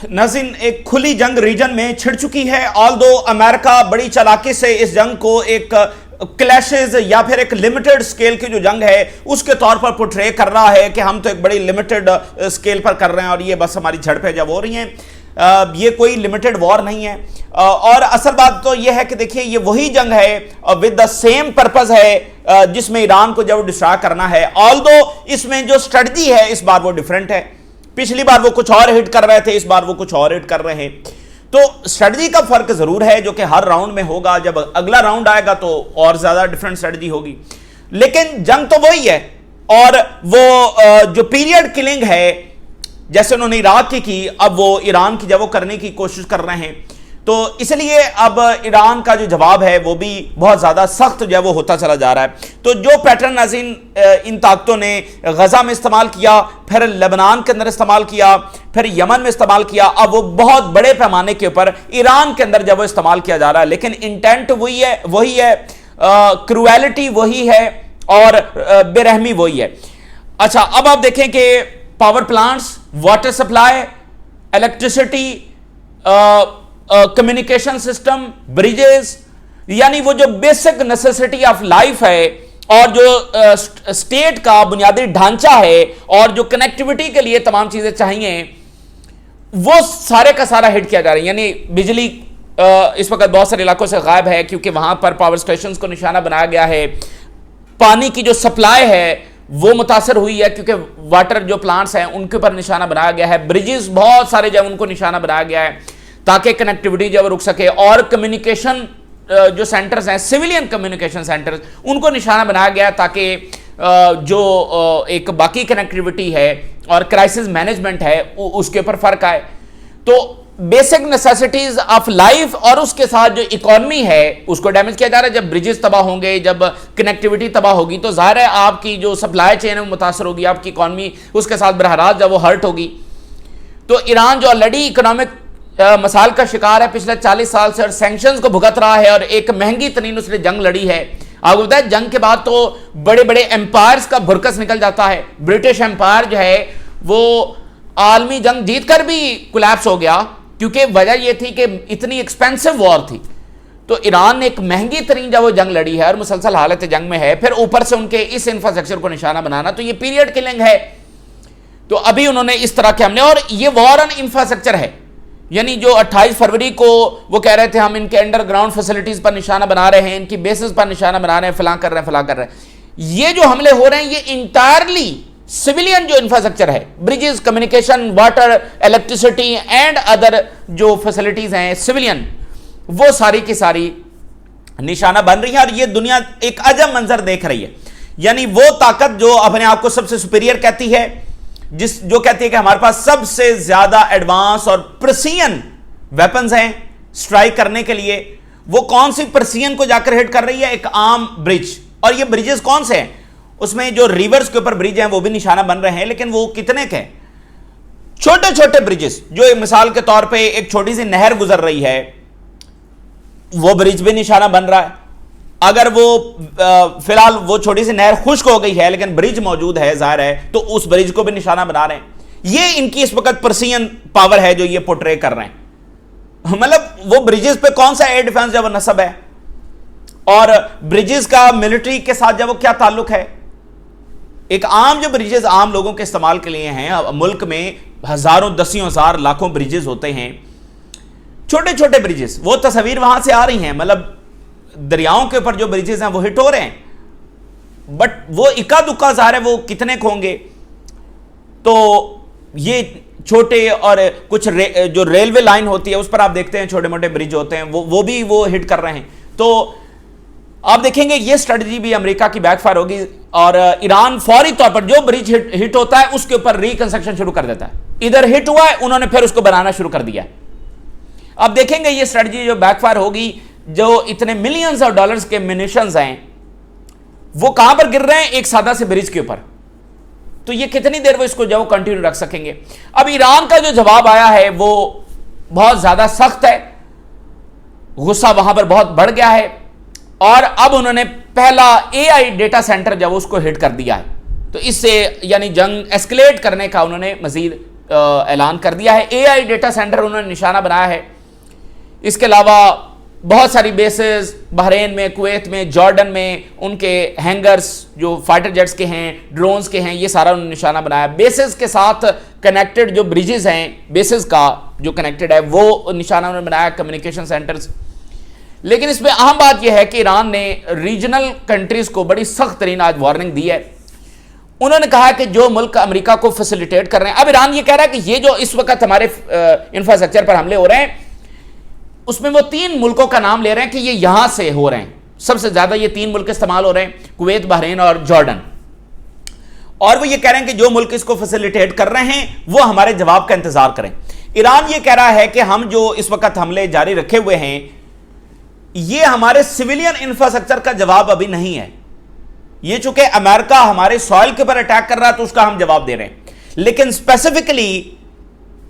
नाज़रीन, एक खुली जंग रीजन में छिड़ चुकी है। ऑल्दो अमेरिका बड़ी चालाकी से इस जंग को एक क्लैशेस या फिर एक लिमिटेड स्केल की जो जंग है उसके तौर पर पुट्रे कर रहा है कि हम तो एक बड़ी लिमिटेड स्केल पर कर रहे हैं और ये बस हमारी झड़पें जब हो रही हैं। ये कोई लिमिटेड वॉर नहीं है। और असल बात तो ये है कि देखिए, ये वही जंग है विद द सेम पर्पस है जिसमें ईरान को जब डिस्ट्रॉय करना है। ऑल्दो इसमें जो स्ट्रेटजी है इस बार वो डिफरेंट है। पिछली बार वो कुछ और हिट कर रहे थे, इस बार वो कुछ और हिट कर रहे हैं। तो स्ट्रेटजी का फर्क जरूर है जो कि हर राउंड में होगा। जब अगला राउंड आएगा तो और ज्यादा डिफरेंट स्ट्रेटजी होगी, लेकिन जंग तो वही है। और वो जो पीरियड किलिंग है जैसे उन्होंने इराक की, अब वो ईरान की जब वो करने की कोशिश कर रहे हैं, तो इसलिए अब ईरान का जो जवाब है वो भी बहुत ज्यादा सख्त जो है वो होता चला जा रहा है। तो जो पैटर्न नाज़रीन इन ताकतों ने गजा में इस्तेमाल किया, फिर लेबनान के अंदर इस्तेमाल किया, फिर यमन में इस्तेमाल किया, अब वो बहुत बड़े पैमाने के ऊपर ईरान के अंदर जब वो इस्तेमाल किया जा रहा है। लेकिन इंटेंट वही है, क्रूएलिटी वही है और बेरहमी वही है। अच्छा, अब आप देखें कि power plants, water supply, electricity, communication system, bridges, यानी वो जो बेसिक नेसेसिटी ऑफ लाइफ है और जो स्टेट का बुनियादी ढांचा है और जो कनेक्टिविटी के लिए तमाम चीजें चाहिए, वो सारे का सारा हिट किया जा रहा है। यानी बिजली इस वक्त बहुत सारे इलाकों से गायब है क्योंकि वहां पर पावर स्टेशन को निशाना बनाया गया है। पानी की जो सप्लाई है वो मुतासर हुई है क्योंकि वाटर जो प्लांट्स हैं उनके ऊपर निशाना बनाया गया है। ब्रिजेस बहुत सारे जो उनको निशाना बनाया गया है ताकि कनेक्टिविटी जब रुक सके। और कम्युनिकेशन जो सेंटर्स हैं, सिविलियन कम्युनिकेशन सेंटर्स, उनको निशाना बनाया गया ताकि जो एक बाकी कनेक्टिविटी है और क्राइसिस मैनेजमेंट है उसके ऊपर फर्क आए। तो बेसिक नेसेसिटीज ऑफ लाइफ और उसके साथ जो इकोनॉमी है उसको डैमेज किया जा रहा है। जब ब्रिजेस तबाह होंगे, जब कनेक्टिविटी तबाह होगी, तो जाहिर है आपकी जो सप्लाई चेन है मुतासर होगी, आपकी इकोनॉमी उसके साथ बरहरात जब वो हर्ट होगी। तो ईरान जो ऑलरेडी इकोनॉमिक मसाल का शिकार है पिछले 40 साल से और सैंक्शंस को भुगत रहा है और एक महंगी तरीन उसने जंग लड़ी है। आपको पता है जंग के बाद तो बड़े बड़े एम्पायर्स का भुरकस निकल जाता है। ब्रिटिश एम्पायर जो है वो आलमी जंग जीतकर भी कोलैप्स हो गया क्योंकि वजह यह थी कि इतनी एक्सपेंसिव वॉर थी। तो ईरान ने एक महंगी तरीन जब वो जंग लड़ी है और मुसलसल हालत जंग में है, फिर ऊपर से उनके इस इंफ्रास्ट्रक्चर को निशाना बनाना, तो ये पीरियड किलिंग है। तो अभी उन्होंने इस तरह के हमने, और ये वॉर ऑन इंफ्रास्ट्रक्चर है। यानी जो 28 फरवरी को वो कह रहे थे हम इनके अंडरग्राउंड फैसिलिटीज पर निशाना बना रहे हैं, इनकी बेसिस पर निशाना बना रहे हैं, फलां कर रहे हैं। ये जो हमले हो रहे हैं ये इंटायरली सिविलियन जो इंफ्रास्ट्रक्चर है, bridges, communication, water, electricity and other जो फैसिलिटीज हैं सिविलियन, वो सारी की सारी निशाना बन रही है। और ये दुनिया एक अजब मंजर देख रही है। यानी वो ताकत जो अपने आप को सबसे सुपीरियर कहती है, जो कहती है कि हमारे पास सबसे ज्यादा एडवांस और प्रिसीजन वेपन्स हैं स्ट्राइक करने के लिए, वो कौन सी प्रिसीजन को जाकर हिट कर रही है? एक आम ब्रिज। और ये ब्रिजेस कौन से हैं? उसमें जो रिवर्स के ऊपर ब्रिज हैं वो भी निशाना बन रहे हैं, लेकिन वो कितने के? छोटे छोटे ब्रिजेस, जो मिसाल के तौर पे एक छोटी सी नहर गुजर रही है वो ब्रिज भी निशाना बन रहा है। अगर वो फिलहाल वो छोटी सी नहर खुश्क हो गई है लेकिन ब्रिज मौजूद है, जाहिर है, तो उस ब्रिज को भी निशाना बना रहे हैं। ये इनकी इस वक्त प्रिसीजन पावर है जो ये पोर्ट्रे कर रहे हैं। मतलब वो ब्रिजेस पे कौन सा एयर डिफेंस जब नस्ब है और ब्रिजेस का मिलिट्री के साथ जब वो क्या ताल्लुक है? एक आम जो ब्रिजेस आम लोगों के इस्तेमाल के लिए हैं, मुल्क में हजारों, दसियों हजार, लाखों ब्रिजेस होते हैं, छोटे छोटे ब्रिजेस, वो तस्वीर वहां से आ रही हैं। मतलब दरियाओं के ऊपर जो ब्रिजेस हैं वो हिट हो रहे हैं, बट वो इक्का दुक्का ज़ाहिर है वो कितने होंगे। तो ये छोटे और कुछ जो रेलवे लाइन होती है उस पर आप देखते हैं छोटे मोटे ब्रिज होते हैं, वो भी वो हिट कर रहे हैं। तो आप देखेंगे ये स्ट्रेटजी भी अमेरिका की बैकफायर होगी और ईरान फौरी तौर पर जो ब्रिज हिट होता है उसके ऊपर रिकंस्ट्रक्शन शुरू कर देता है। इधर हिट हुआ है, उन्होंने फिर उसको बनाना शुरू कर दिया। अब देखेंगे ये स्ट्रेटजी जो बैकफायर होगी, जो इतने मिलियंस ऑफ डॉलर्स के म्यूनिशंस हैं वो कहां पर गिर रहे हैं? एक सादा से ब्रिज के ऊपर। तो ये कितनी देर वो इसको जो कंटिन्यू रख सकेंगे? अब ईरान का जो जवाब आया है वो बहुत ज्यादा सख्त है, गुस्सा वहां पर बहुत बढ़ गया है और अब उन्होंने पहला एआई डेटा सेंटर जब उसको हिट कर दिया है। तो इससे यानी जंग एस्केलेट करने का उन्होंने मजीद ऐलान कर दिया है। AI डेटा सेंटर उन्होंने निशाना बनाया है। इसके अलावा बहुत सारी बेसेस बहरीन में, कुवैत में, जॉर्डन में, उनके हैंगर्स जो फाइटर जेट्स के हैं, ड्रोन्स के हैं, ये सारा उन्होंने निशाना बनाया। बेसेस के साथ कनेक्टेड जो ब्रिजेस हैं, बेसेस का जो कनेक्टेड है वो निशाना उन्होंने बनाया, कम्युनिकेशन सेंटर्स। लेकिन इसमें अहम बात यह है कि ईरान ने रीजनल कंट्रीज को बड़ी सख्त तरीन आज वार्निंग दी है। उन्होंने कहा कि जो मुल्क अमेरिका को फैसिलिटेट कर रहे हैं, अब ईरान ये कह रहा है कि ये जो इस वक्त हमारे इंफ्रास्ट्रक्चर पर हमले हो रहे हैं, उसमें वो 3 मुल्कों का नाम ले रहे हैं कि ये यहां से हो रहे हैं। सबसे ज्यादा ये 3 मुल्क इस्तेमाल हो रहे हैं, कुवैत, बहरीन और जॉर्डन। और वो ये कह रहे हैं कि जो मुल्क इसको फैसिलिटेट कर रहे हैं वो हमारे जवाब का इंतजार करें। ईरान ये कह रहा है कि हम जो इस वक्त हमले जारी रखे हुए हैं, ये हमारे सिविलियन इंफ्रास्ट्रक्चर का जवाब अभी नहीं है। ये चूंकि अमेरिका हमारे सॉइल के ऊपर अटैक कर रहा है तो उसका हम जवाब दे रहे हैं, लेकिन स्पेसिफिकली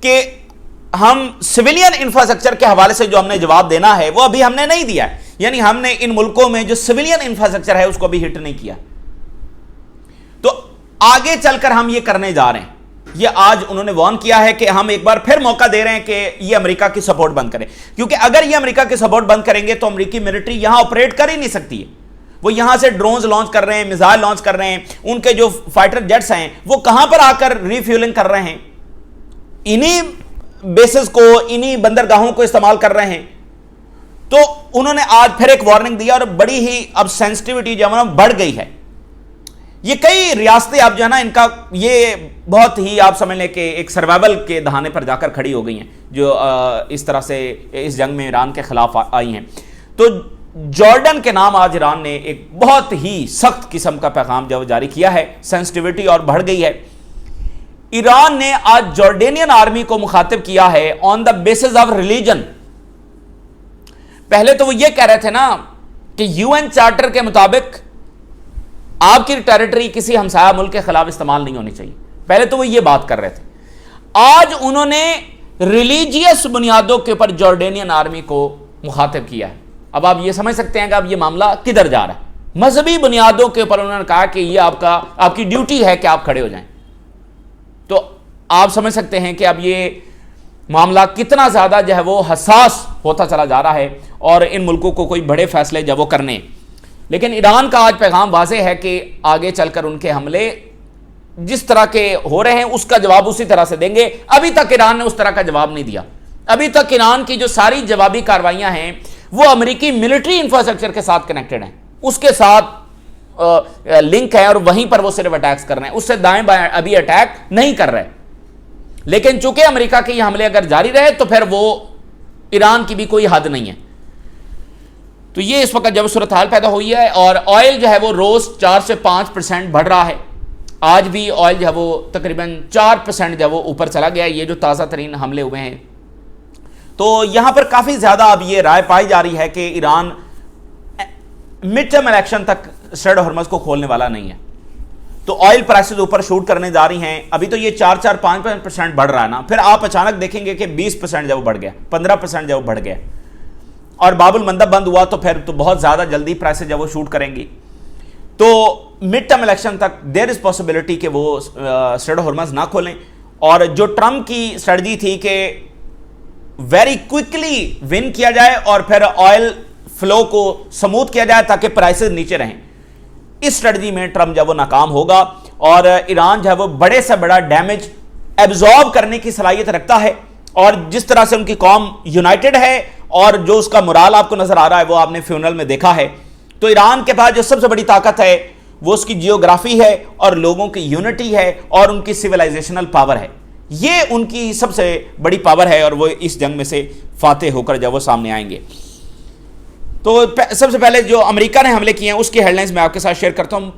कि हम सिविलियन इंफ्रास्ट्रक्चर के हवाले से जो हमने जवाब देना है वो अभी हमने नहीं दिया है। यानी हमने इन मुल्कों में जो सिविलियन इंफ्रास्ट्रक्चर है उसको अभी हिट नहीं किया। तो आगे चलकर हम ये करने जा रहे हैं। ये आज उन्होंने वार्न किया है कि हम एक बार फिर मौका दे रहे हैं कि ये अमेरिका की सपोर्ट बंद करें, क्योंकि अगर ये अमेरिका की सपोर्ट बंद करेंगे तो अमेरिकी मिलिट्री यहां ऑपरेट कर ही नहीं सकती है। वो यहां से ड्रोन्स लॉन्च कर रहे हैं, मिसाइल लॉन्च कर रहे हैं, उनके जो फाइटर जेट्स हैं वो कहां पर आकर रिफ्यूलिंग कर रहे हैं, इन्हीं बेसिस को, इन्हीं बंदरगाहों को इस्तेमाल कर रहे हैं। तो उन्होंने आज फिर एक वार्निंग दिया और बड़ी ही अब सेंसिटिविटी जो है बढ़ गई है। ये कई रियासतें अब जो है ना, इनका ये बहुत ही आप समझ लें कि एक सर्वाइवल के दहाने पर जाकर खड़ी हो गई हैं, जो इस तरह से इस जंग में ईरान के खिलाफ आई हैं। तो जॉर्डन के नाम आज ईरान ने एक बहुत ही सख्त किस्म का पैगाम जो जारी किया है। सेंसिटिविटी और बढ़ गई है। ईरान ने आज जॉर्डेनियन आर्मी को मुखातिब किया है on the basis of religion. पहले तो वो ये कह रहे थे ना कि यूएन चार्टर के मुताबिक आपकी टेरिटरी किसी हमसाया मुल्क के खिलाफ इस्तेमाल नहीं होनी चाहिए। पहले तो वो ये बात कर रहे थे। आज उन्होंने रिलीजियस बुनियादों के ऊपर जॉर्डेनियन आर्मी को मुखातिब किया है। अब आप ये समझ सकते हैं कि अब ये मामला किधर जा रहा है। मजहबी बुनियादों के ऊपर उन्होंने कहा कि ये आपकी ड्यूटी है कि आप खड़े हो जाएं। तो आप समझ सकते हैं कि अब ये मामला कितना ज्यादा जो है वो हसास होता चला जा रहा है और इन मुल्कों को कोई बड़े फैसले जब वो करने। लेकिन ईरान का आज पैगाम वाज़ेह है कि आगे चलकर उनके हमले जिस तरह के हो रहे हैं उसका जवाब उसी तरह से देंगे। अभी तक ईरान ने उस तरह का जवाब नहीं दिया। अभी तक ईरान की जो सारी जवाबी कार्रवाइयां हैं वो अमेरिकी मिलिट्री इंफ्रास्ट्रक्चर के साथ कनेक्टेड हैं, उसके साथ लिंक है और वहीं पर वो सिर्फ अटैक्स कर रहे हैं, उससे दाएं बाएं अभी अटैक नहीं कर रहे। लेकिन चूंकि अमेरिका के ये हमले अगर जारी रहे तो फिर वो ईरान की भी कोई हद नहीं है। तो ये इस वक्त जब सूरत हाल पैदा हुई है और ऑयल जो है वो रोज 4 से 5% बढ़ रहा है। आज भी ऑयल जो है वो तकरीबन 4% जो है वो ऊपर चला गया। ये जो ताज़ा तरीन हमले हुए हैं, तो यहां पर काफ़ी ज़्यादा अब ये राय पाई जा रही है कि ईरान मिड टर्म इलेक्शन तक स्ट्रेट ऑफ हॉर्मज़ को खोलने वाला नहीं है। तो ऑयल प्राइसेस ऊपर शूट करने जा रही हैं। अभी तो ये 4-5% बढ़ रहा है ना, फिर आप अचानक देखेंगे कि 20% जब बढ़ गया, 15% जब बढ़ गया और बाबुल मंदब बंद हुआ तो फिर तो बहुत ज़्यादा जल्दी प्राइसेस जब वो शूट करेंगी। तो मिड टर्म इलेक्शन तक देयर इज़ पॉसिबिलिटी कि वो स्ट्रेट ऑफ हॉर्मज़ ना खोलें। और जो ट्रंप की स्ट्रेटजी थी कि वेरी क्विकली विन किया जाए और फिर ऑयल फ्लो को स्मूथ किया जाए ताकि प्राइसेस नीचे रहें, इस स्ट्रेटजी में ट्रंप जब वो नाकाम होगा और ईरान जो है वो बड़े से बड़ा डैमेज एब्जॉर्ब करने की सलाहियत रखता है। और जिस तरह से उनकी कौम यूनाइटेड है और जो उसका मुराल आपको नजर आ रहा है वो आपने फ्यूनरल में देखा है। तो ईरान के पास जो सबसे बड़ी ताकत है वो उसकी जियोग्राफी है और लोगों की यूनिटी है और उनकी सिविलाइजेशनल पावर है। ये उनकी सबसे बड़ी पावर है और वो इस जंग में से फातेह होकर जब वो सामने आएंगे। तो सबसे पहले जो अमेरिका ने हमले किए हैं उसकी हेडलाइंस मैं आपके साथ शेयर करता हूं।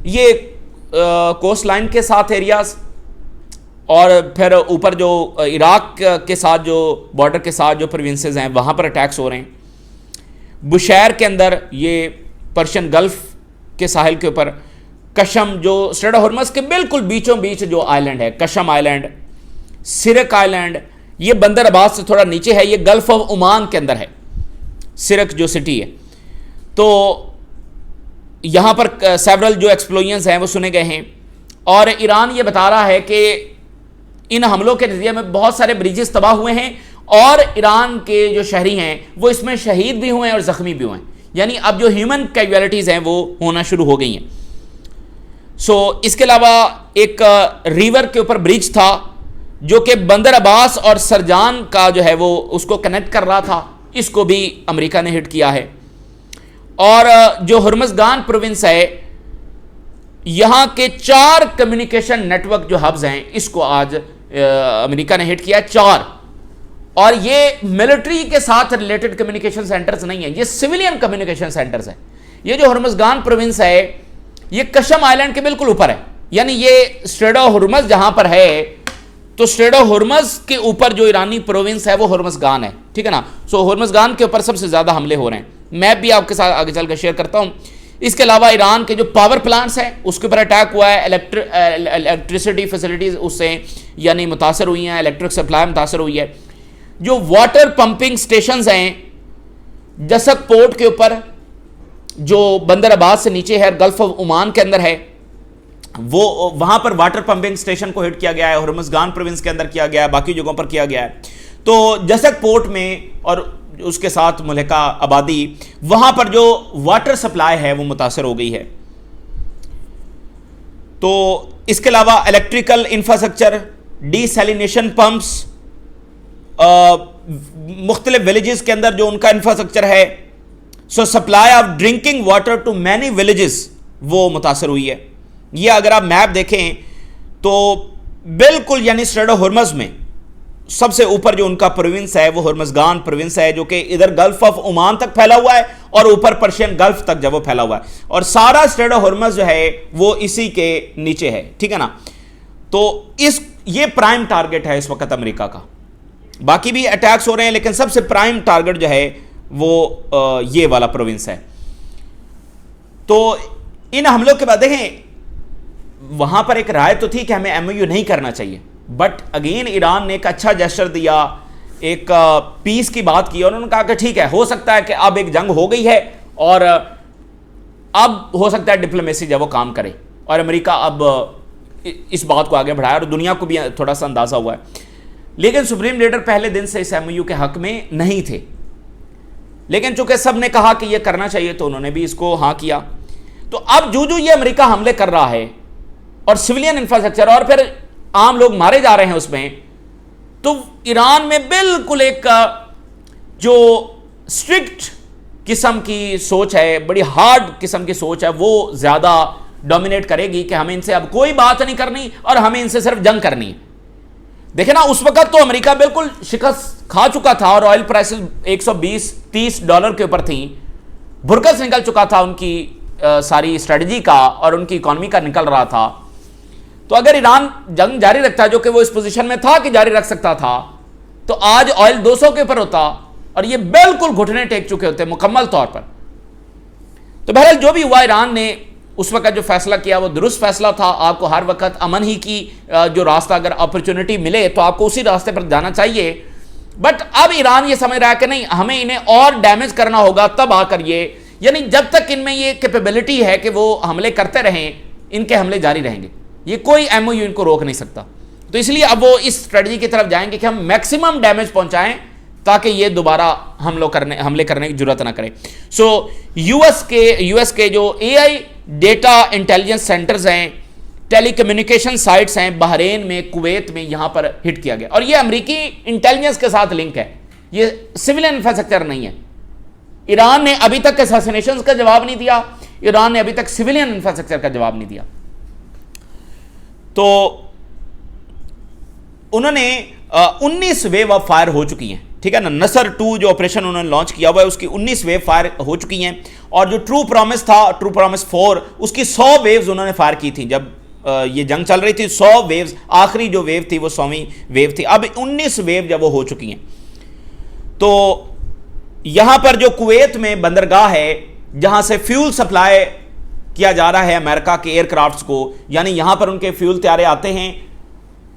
ये कोस्ट लाइन के साथ एरियाज और फिर ऊपर जो इराक के साथ जो बॉर्डर के साथ जो प्रोविंसेस हैं वहाँ पर अटैक्स हो रहे हैं। बुशैर के अंदर ये पर्शियन गल्फ के साहिल के ऊपर कशम जो स्ट्रेट ऑफ हॉर्मज़ के बिल्कुल बीचों बीच जो आइलैंड है, कशम आइलैंड, सिरक आइलैंड, ये बंदर अब्बास से थोड़ा नीचे है, ये गल्फ ऑफ ओमान के अंदर है सिरक जो सिटी है। तो यहाँ पर सेवरल जो एक्सप्लोजन्स हैं वो सुने गए हैं और ईरान ये बता रहा है कि इन हमलों के नतीजे में बहुत सारे ब्रिजेस तबाह हुए हैं और ईरान के जो शहरी हैं वो इसमें शहीद भी हुए हैं और जख्मी भी हुए हैं। यानी अब जो ह्यूमन कैजुअलिटीज हैं वो होना शुरू हो गई हैं। इसके अलावा एक रिवर के ऊपर ब्रिज था जो कि बंदर अब्बास और सरजान का जो है वो उसको कनेक्ट कर रहा था, इसको भी अमेरिका ने हिट किया है। और जो हुर्मुज़गान प्रोविंस है, यहां के 4 कम्युनिकेशन नेटवर्क जो हब्स हैं, इसको आज अमेरिका ने हिट किया है, 4। और ये मिलिट्री के साथ रिलेटेड कम्युनिकेशन सेंटर्स नहीं है, ये सिविलियन कम्युनिकेशन सेंटर्स है। ये जो हुर्मुज़गान प्रोविंस है ये कशम आइलैंड के बिल्कुल ऊपर है, यानी ये स्ट्रेट ऑफ हुर्मुज़ जहां पर है, तो स्ट्रेट ऑफ हुर्मुज़ के ऊपर जो ईरानी प्रोविंस है वो हुर्मुज़गान है, ठीक है ना। हुर्मुज़गान के ऊपर सबसे ज्यादा हमले हो रहे हैं। मैप भी आपके साथ आगे चलकर शेयर करता हूं। इसके अलावा ईरान के जो पावर प्लांट्स हैं उसके ऊपर अटैक हुआ है, इलेक्ट्रिसिटी फैसिलिटीज उससे यानी मुतासर हुई हैं, इलेक्ट्रिक सप्लाई मुतासर हुई है। जो वाटर पंपिंग स्टेशंस हैं जसक पोर्ट के ऊपर जो बंदर अब्बास से नीचे है, गल्फ ऑफ ओमान के अंदर है, वो वहां पर वाटर पंपिंग स्टेशन को हिट किया गया है। हुर्मुज़गान प्रोविंस के अंदर किया गया है, बाकी जगहों पर किया गया है। तो जसक पोर्ट में और उसके साथ मुल्का आबादी, वहां पर जो वाटर सप्लाई है वो मुतासर हो गई है। तो इसके अलावा इलेक्ट्रिकल इंफ्रास्ट्रक्चर, डीसैलिनेशन पंप्स, मुख्तलिफ विलेजेस के अंदर जो उनका इंफ्रास्ट्रक्चर है, supply of drinking water to many villages वो मुतासर हुई है। ये अगर आप मैप देखें तो बिल्कुल यानी स्ट्रेट ऑफ हुर्मुज़ में सबसे ऊपर जो उनका प्रोविंस है वो हुर्मुज़गान प्रोविंस है, जो कि इधर गल्फ ऑफ ओमान तक फैला हुआ है और ऊपर पर्शियन गल्फ तक जब वो फैला हुआ है, और सारा स्ट्रेट ऑफ हुर्मुज़ जो है वो इसी के नीचे है, ठीक है ना। तो ये प्राइम टारगेट है इस वक्त अमेरिका का। बाकी भी अटैक्स हो रहे हैं लेकिन सबसे प्राइम टारगेट जो है वो ये वाला प्रोविंस है। तो इन हमलों के बाद देखें वहां पर एक राय तो थी कि हमें एमओयू नहीं करना चाहिए, बट अगेन ईरान ने एक अच्छा जेस्चर दिया, एक पीस की बात की और उन्होंने कहा कि ठीक है, हो सकता है कि अब एक जंग हो गई है और अब हो सकता है डिप्लोमेसी जब वो काम करे, और अमेरिका अब इस बात को आगे बढ़ाया और दुनिया को भी थोड़ा सा अंदाजा हुआ है। लेकिन सुप्रीम लीडर पहले दिन से इस एमओयू के हक में नहीं थे, लेकिन चूंकि सब ने कहा कि यह करना चाहिए तो उन्होंने भी इसको हाँ किया। तो अब जो ये अमेरिका हमले कर रहा है और सिविलियन इंफ्रास्ट्रक्चर और फिर आम लोग मारे जा रहे हैं उसमें, तो ईरान में बिल्कुल एक जो स्ट्रिक्ट किस्म की सोच है, बड़ी हार्ड किस्म की सोच है, वो ज्यादा डोमिनेट करेगी कि हमें इनसे अब कोई बात नहीं करनी और हमें इनसे सिर्फ जंग करनी है। देखे ना, उस वक्त तो अमेरिका बिल्कुल शिकस्त खा चुका था और ऑयल प्राइसेस 120-30 डॉलर के ऊपर थी, भुरकस निकल चुका था उनकी सारी स्ट्रेटजी का और उनकी इकोनॉमी का निकल रहा था। तो अगर ईरान जंग जारी रखता, जो कि वो इस पोजीशन में था कि जारी रख सकता था, तो आज ऑयल 200 के ऊपर होता और ये बिल्कुल घुटने टेक चुके होते मुकम्मल तौर पर। तो बहरहाल जो भी हुआ, ईरान ने उस वक्त जो फैसला किया वो दुरुस्त फैसला था। आपको हर वक्त अमन ही की जो रास्ता, अगर अपॉर्चुनिटी मिले तो आपको उसी रास्ते पर जाना चाहिए। बट अब ईरान ये समझ रहा है कि नहीं, हमें इन्हें और डैमेज करना होगा तब आकर ये, यानी जब तक इनमें ये कैपेबिलिटी है कि वो हमले करते रहें, इनके हमले जारी रहेंगे, ये कोई एमओयू इनको रोक नहीं सकता। तो इसलिए अब वो इस स्ट्रेटजी की तरफ जाएंगे कि हम मैक्सिमम डैमेज पहुंचाएं ताकि ये दोबारा हमले करने की जरूरत ना करें। यूएस के जो एआई डेटा इंटेलिजेंस सेंटर्स हैं, टेलीकम्युनिकेशन साइट्स हैं बहरेन में, कुवैत में, यहां पर हिट किया गया और ये अमेरिकी इंटेलिजेंस के साथ लिंक है, ये सिविलियन इंफ्रास्ट्रक्चर नहीं है। ईरान ने अभी तक असैसिनेशंस का जवाब नहीं दिया, ईरान ने अभी तक सिविलियन इंफ्रास्ट्रक्चर का जवाब नहीं दिया। तो उन्होंने 19 वेव ऑफ फायर हो चुकी हैं, ठीक है ना। नसर 2 जो ऑपरेशन उन्होंने लॉन्च किया हुआ है उसकी 19 वेव फायर हो चुकी हैं, और जो ट्रू प्रॉमिस था, ट्रू प्रॉमिस 4, उसकी 100 वेव्स उन्होंने फायर की थी जब ये जंग चल रही थी। 100 वेव्स, आखिरी जो वेव थी वो 100वीं वेव थी। अब 19 वेव जब वो हो चुकी हैं, तो यहां पर जो कुवैत में बंदरगाह है जहां से फ्यूल सप्लाई किया जा रहा है अमेरिका के एयरक्राफ्ट्स को, यानी यहां पर उनके फ्यूल तैयारे आते हैं,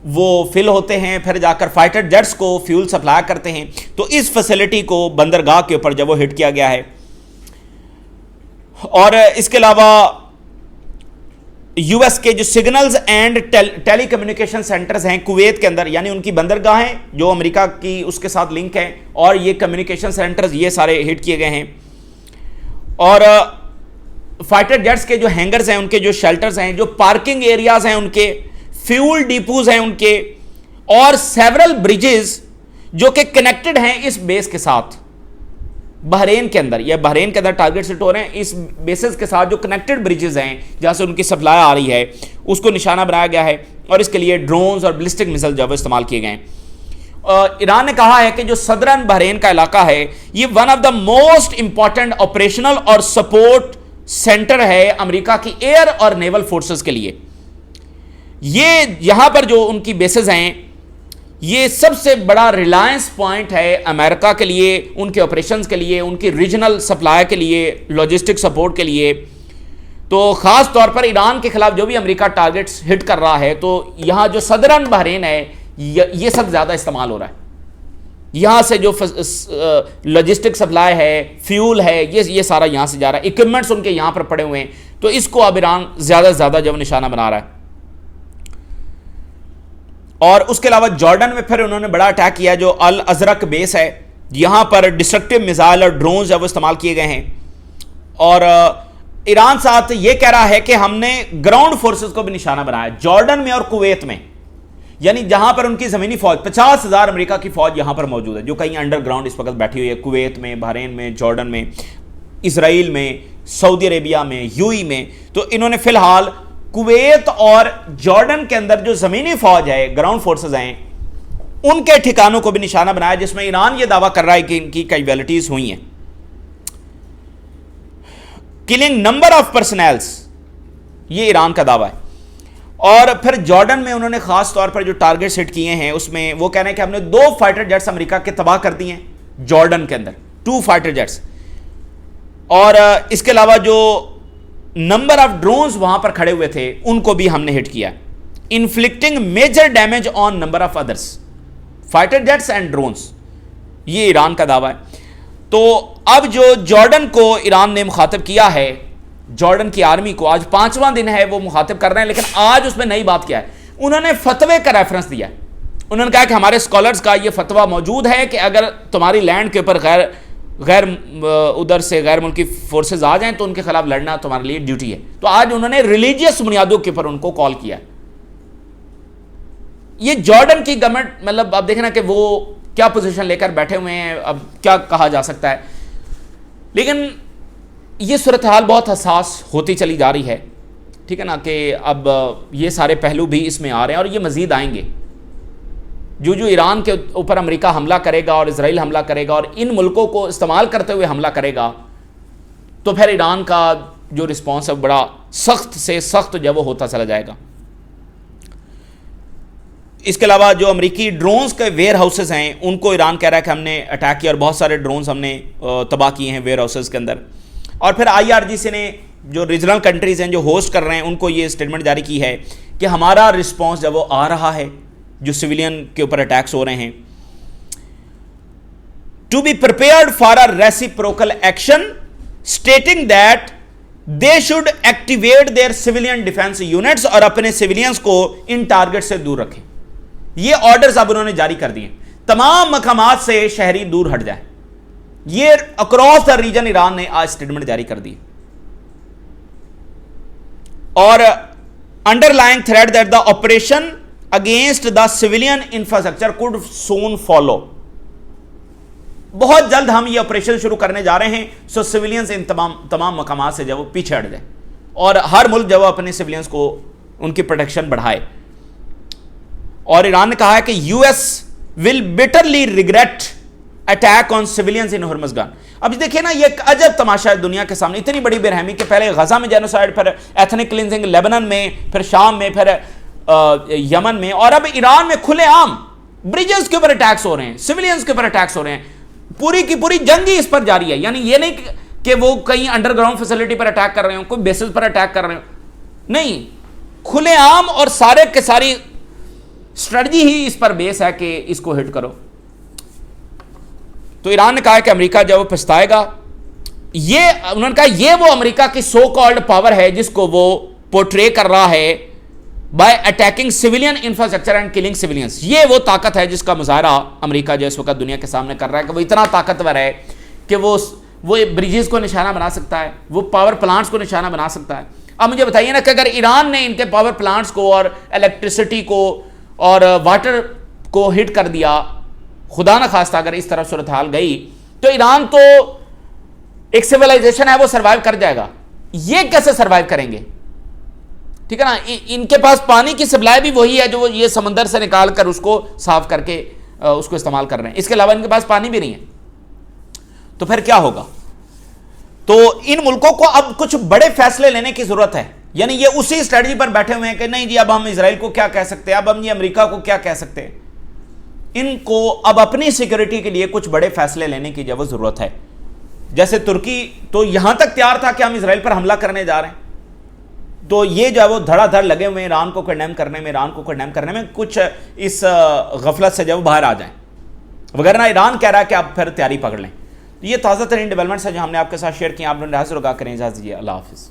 वो फिल होते हैं, फिर जाकर फाइटर जेट्स को फ्यूल सप्लाई करते हैं। तो इस फैसिलिटी को बंदरगाह के ऊपर जब वो हिट किया गया है। और इसके अलावा यूएस के जो signals and telecommunication centres हैं कुवैत के अंदर, यानी उनकी बंदरगाहें जो अमेरिका की उसके साथ लिंक है, और ये कम्युनिकेशन सेंटर्स ये सारे हिट किए गए हैं। और फाइटर जेट्स के जो हैंगर्स हैं, उनके जो शेल्टर्स हैं, जो पार्किंग एरियाज हैं उनके, फ्यूल डिपोज हैं उनके, और सेवरल ब्रिजेस जो कि कनेक्टेड हैं इस बेस के साथ बहरेन के अंदर, या बहरेन के अंदर टारगेट सेट हो रहे हैं इस बेसिस के साथ। जो कनेक्टेड ब्रिजेस हैं जहां से उनकी सप्लाई आ रही है उसको निशाना बनाया गया है, और इसके लिए ड्रोन्स और बैलिस्टिक मिसाइल जो इस्तेमाल किए गए हैं। ईरान ने कहा है कि जो सदरन बहरेन का इलाका है ये one of the most important operational और सपोर्ट सेंटर है अमेरिका की एयर और नेवल फोर्सेस के लिए। ये यहां पर जो उनकी बेसेस हैं ये सबसे बड़ा रिलायंस पॉइंट है अमेरिका के लिए, उनके ऑपरेशंस के लिए, उनकी रीजनल सप्लाई के लिए, लॉजिस्टिक सपोर्ट के लिए। तो खास तौर पर ईरान के खिलाफ जो भी अमेरिका टारगेट्स हिट कर रहा है, तो यहां जो सदरन बहरेन है ये सब ज्यादा इस्तेमाल हो रहा है। यहां से जो लॉजिस्टिक सप्लाई है, फ्यूल है, ये सारा यहां से जा रहा है, इक्विपमेंट्स उनके यहां पर पड़े हुए हैं। तो इसको अब ईरान ज्यादा से ज्यादा जो निशाना बना रहा है। और उसके अलावा जॉर्डन में फिर उन्होंने बड़ा अटैक किया, जो अल अजरक बेस है, यहां पर डिस्ट्रक्टिव मिसाइल और ड्रोन जब इस्तेमाल किए गए हैं। और ईरान साथ ये कह रहा है कि हमने ग्राउंड फोर्सेस को भी निशाना बनाया जॉर्डन में और कुवैत में, यानी जहां पर उनकी जमीनी फौज 50,000 अमेरिका की फौज यहां पर मौजूद है, जो कहीं अंडरग्राउंड इस वक्त बैठी हुई है, कुवैत में, बहरेन में, जॉर्डन में, इसराइल में, सऊदी अरेबिया में, यूएई में। तो इन्होंने फिलहाल कुवैत और जॉर्डन के अंदर जो जमीनी फौज है, ग्राउंड फोर्सेस हैं, उनके ठिकानों को भी निशाना बनाया, जिसमें ईरान ये दावा कर रहा है कि इनकी कैजुअलिटीज हुई हैं। किलिंग नंबर ऑफ पर्सनल्स, ये ईरान का दावा है। और फिर जॉर्डन में उन्होंने खास तौर पर जो टारगेट सेट किए हैं उसमें वो कह रहे हैं कि हमने 2 फाइटर जेट्स अमेरिका के तबाह कर दिए हैं जॉर्डन के अंदर, 2 फाइटर जेट्स। और इसके अलावा जो नंबर ऑफ ड्रोन्स वहां पर खड़े हुए थे उनको भी हमने हिट किया, inflicting major damage on number of others fighter jets and drones, ये ईरान का दावा है। तो अब जो जॉर्डन को ईरान ने मुखातिब किया है, जॉर्डन की आर्मी को, आज 5वां दिन है वो मुखातिब कर रहे हैं, लेकिन आज उसमें नई बात क्या है, उन्होंने फतवे का रेफरेंस दिया है। उन्होंने कहा कि हमारे स्कॉलर्स का ये फतवा मौजूद है कि अगर तुम्हारी लैंड के ऊपर गैर उधर से गैर मुल्की फोर्सेज आ जाएं तो उनके खिलाफ लड़ना तुम्हारे लिए ड्यूटी है। तो आज उन्होंने रिलीजियस बुनियादों के ऊपर उनको कॉल किया। ये जॉर्डन की गवर्नमेंट, मतलब अब देखना कि वो क्या पोजीशन लेकर बैठे हुए हैं, अब क्या कहा जा सकता है। लेकिन ये सूरत हाल बहुत हसास होती चली जा रही है, ठीक है ना, कि अब ये सारे पहलू भी इसमें आ रहे हैं और ये मजीद आएंगे। जो ईरान के ऊपर अमेरिका हमला करेगा और इजराइल हमला करेगा और इन मुल्कों को इस्तेमाल करते हुए हमला करेगा, तो फिर ईरान का जो रिस्पॉन्स है बड़ा सख्त से सख्त जो वो होता चला जाएगा। इसके अलावा जो अमेरिकी ड्रोन्स के वेयर हाउसेज हैं उनको ईरान कह रहा है कि हमने अटैक किया और बहुत सारे ड्रोन्स हमने तबाह किए हैं वेयर हाउसेज के अंदर। और फिर IRGC ने जो रीजनल कंट्रीज हैं जो होस्ट कर रहे हैं उनको ये स्टेटमेंट जारी की है कि हमारा रिस्पॉन्स जब वो आ रहा है जो सिविलियन के ऊपर अटैक्स हो रहे हैं, to be prepared for a reciprocal action stating that they should activate their civilian defence units, और अपने सिविलियंस को इन टारगेट से दूर रखें। ये ऑर्डर्स अब उन्होंने जारी कर दिए, तमाम मकामात से शहरी दूर हट जाए। ये अक्रॉस द रीजन ईरान ने आज स्टेटमेंट जारी कर दी। और underlying threat that the operation against the civilian infrastructure could soon follow, बहुत जल्द हम ये ऑपरेशन शुरू करने जा रहे हैं, सो सिविलियंस इन तमाम मकामात से जब वो पीछे हट जाए और हर मुल्क जब अपने सिविलियंस को उनकी प्रोटेक्शन बढ़ाए। और ईरान ने कहा है कि US will bitterly regret attack on civilians in Hormozgan. अब देखिए ना, ये एक अजब तमाशा है दुनिया के सामने, इतनी बड़ी बेरहमी के पहले गजा में जेनोसाइड, फिर एथनिक क्लिंजिंग लेबनान में, फिर शाम में, फिर यमन में, और अब ईरान में खुलेआम ब्रिजेस के ऊपर अटैक्स हो रहे हैं, सिविलियंस के ऊपर अटैक्स हो रहे हैं। पूरी की पूरी जंग ही इस पर जारी है। यानी ये नहीं कि वो कहीं अंडरग्राउंड फैसिलिटी पर अटैक कर रहे हो, कोई बेसिस पर अटैक कर रहे हो, नहीं, खुलेआम, और सारे के सारी स्ट्रेटजी ही इस पर बेस है कि इसको हिट करो। तो ईरान ने कहा कि अमेरिका जब वो पछताएगा, ये उन्होंने कहा ये वो अमेरिका की सो कॉल्ड पावर है जिसको वो पोर्ट्रे कर रहा है bye attacking civilian infrastructure and killing civilians. ये वो ताकत है जिसका मुजाहरा अमेरिका जो इस वक्त दुनिया के सामने कर रहा है कि वो इतना ताकतवर है कि वो ब्रिजेस को निशाना बना सकता है, वो पावर प्लांट्स को निशाना बना सकता है। अब मुझे बताइए ना कि अगर ईरान ने इनके पावर प्लांट्स को और इलेक्ट्रिसिटी को और वाटर को हिट कर दिया, खुदा न खास्ता अगर इस तरफ सूरत हाल गई, तो ईरान तो एक सिविलाइजेशन है वो सर्वाइव कर जाएगा। ये कैसे सर्वाइव करेंगे? ठीक है ना, इनके पास पानी की सप्लाई भी वही है जो ये समंदर से निकाल कर उसको साफ करके उसको इस्तेमाल कर रहे हैं, इसके अलावा इनके पास पानी भी नहीं है। तो फिर क्या होगा? तो इन मुल्कों को अब कुछ बड़े फैसले लेने की जरूरत है। यानी ये उसी स्ट्रेटजी पर बैठे हुए हैं कि नहीं जी अब हम इजराइल को क्या कह सकते हैं, अब हम ये अमेरिका को क्या कह सकते हैं। इनको अब अपनी सिक्योरिटी के लिए कुछ बड़े फैसले लेने की जरूरत है। जैसे तुर्की तो यहां तक तैयार था कि हम इजराइल पर हमला करने जा रहे हैं, तो ये जो है वो धड़ाधड़ लगे हुए ईरान को कंडेम करने में, कुछ इस गफलत से जब बाहर आ जाएं, वगैरह ईरान कह रहा है कि आप फिर तैयारी पकड़ लें। ये ताज़ा तरीन डेवलपमेंट्स है जो हमने आपके साथ शेयर किया। आप लोग हाजिर होगा करें, इजाज़त दीजिए, अल्लाह हाफिज़।